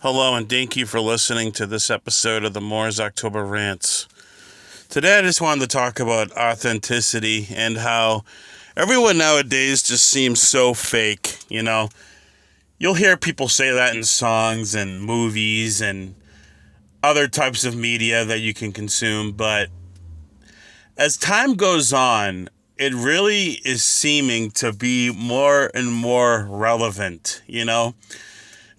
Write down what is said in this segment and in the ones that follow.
Hello, and thank you for listening to this episode of the Moore's October Rants. Today, I just wanted to talk about authenticity and how everyone nowadays just seems so fake. You'll hear people say that in songs and movies and other types of media that you can consume, but as time goes on, it really is seeming to be more and more relevant.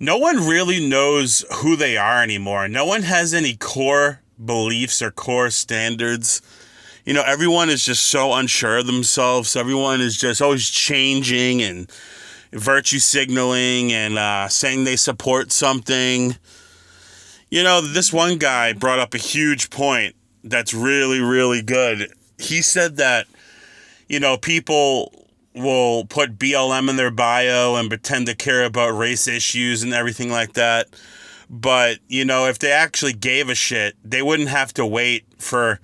No one really knows who they are anymore. No one has any core beliefs or core standards. Everyone is just so unsure of themselves. Everyone is just always changing and virtue signaling and saying they support something. This one guy brought up a huge point that's really, really good. He said that, people will put BLM in their bio and pretend to care about race issues and everything like that. But, if they actually gave a shit, they wouldn't have to wait for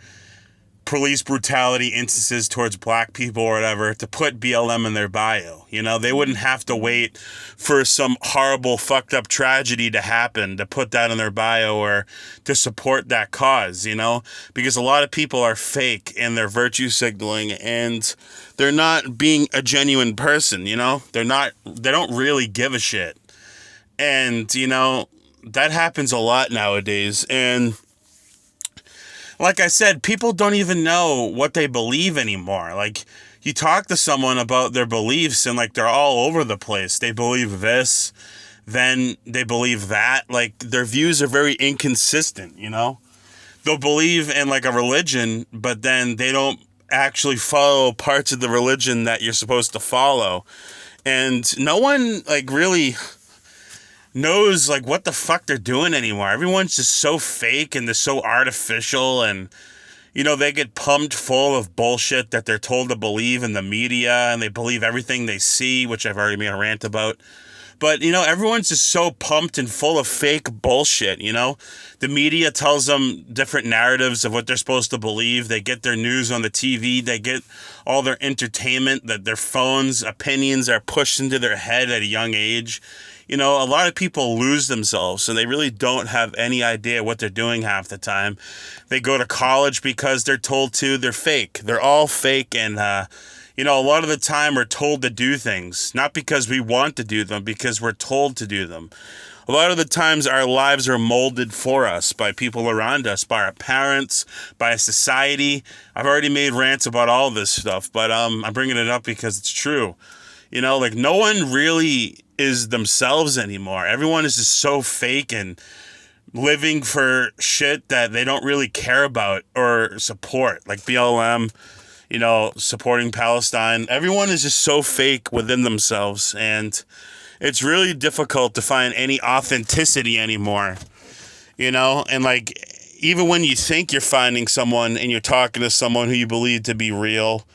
police brutality instances towards black people or whatever to put BLM in their bio. They wouldn't have to wait for some horrible fucked up tragedy to happen to put that in their bio or to support that cause, because a lot of people are fake in their virtue signaling and they're not being a genuine person, they don't really give a shit. And, that happens a lot nowadays. And like I said, people don't even know what they believe anymore. Like, you talk to someone about their beliefs and, they're all over the place. They believe this, then they believe that. Their views are very inconsistent, They'll believe in, a religion, but then they don't actually follow parts of the religion that you're supposed to follow. And no one, really knows what the fuck they're doing anymore. Everyone's just so fake and they're so artificial, and they get pumped full of bullshit that they're told to believe in the media, and they believe everything they see, which I've already made a rant about. But everyone's just so pumped and full of fake bullshit. The media tells them different narratives of what they're supposed to believe. They get their news on the TV. They get all their entertainment, that their phones, opinions are pushed into their head at a young age. A lot of people lose themselves and they really don't have any idea what they're doing half the time. They go to college because they're told to. They're fake. They're all fake. And, a lot of the time we're told to do things, not because we want to do them, because we're told to do them. A lot of the times our lives are molded for us by people around us, by our parents, by society. I've already made rants about all this stuff, but I'm bringing it up because it's true. No one really is themselves anymore. Everyone is just so fake and living for shit that they don't really care about or support, like BLM, supporting Palestine. Everyone is just so fake within themselves, and it's really difficult to find any authenticity anymore, and even when you think you're finding someone and you're talking to someone who you believe to be real,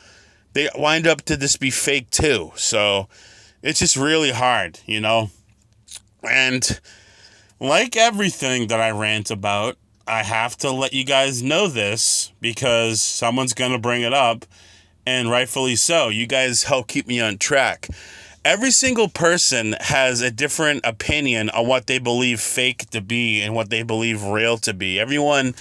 they wind up to just be fake too. So it's just really hard, and like everything that I rant about, I have to let you guys know this because someone's going to bring it up, and rightfully so. You guys help keep me on track. Every single person has a different opinion on what they believe fake to be and what they believe real to be. Everyone,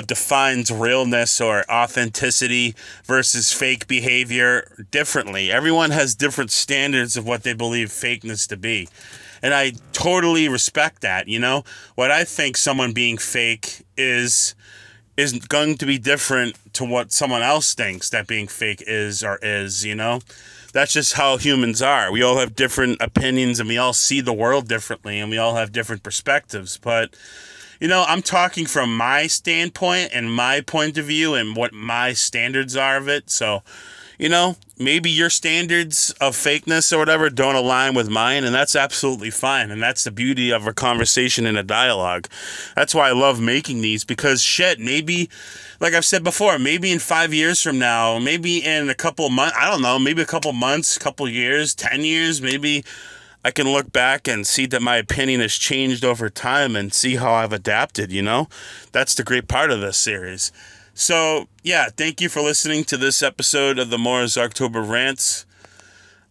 defines realness or authenticity versus fake behavior differently. Everyone has different standards of what they believe fakeness to be. And I totally respect that, What I think someone being fake is going to be different to what someone else thinks that being fake is or is, That's just how humans are. We all have different opinions and we all see the world differently and we all have different perspectives. But, I'm talking from my standpoint and my point of view and what my standards are of it. So, maybe your standards of fakeness or whatever don't align with mine, and that's absolutely fine. And that's the beauty of a conversation and a dialogue. That's why I love making these, because maybe, like I've said before, maybe in 5 years from now, maybe in a couple of months, I don't know, maybe a couple months, couple years, 10 years, maybe I can look back and see that my opinion has changed over time and see how I've adapted, That's the great part of this series. So, yeah, thank you for listening to this episode of the Moore's October Rants.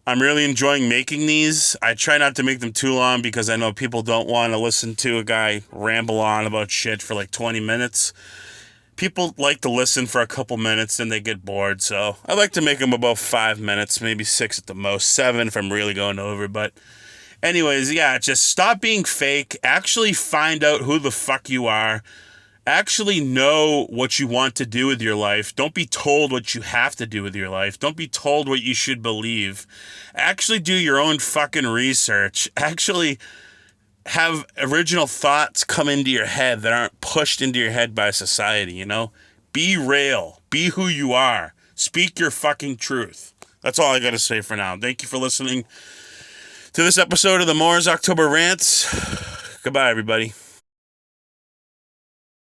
I'm really enjoying making these. I try not to make them too long because I know people don't want to listen to a guy ramble on about shit for like 20 minutes. People like to listen for a couple minutes, then they get bored. So I like to make them about 5 minutes, maybe 6 at the most, 7 if I'm really going over. But anyways, yeah, just stop being fake. Actually find out who the fuck you are. Actually know what you want to do with your life. Don't be told what you have to do with your life. Don't be told what you should believe. Actually do your own fucking research. Actually have original thoughts come into your head that aren't pushed into your head by society, you know? Be real. Be who you are. Speak your fucking truth. That's all I gotta say for now. Thank you for listening to this episode of the Moore's October Rants. Goodbye, everybody.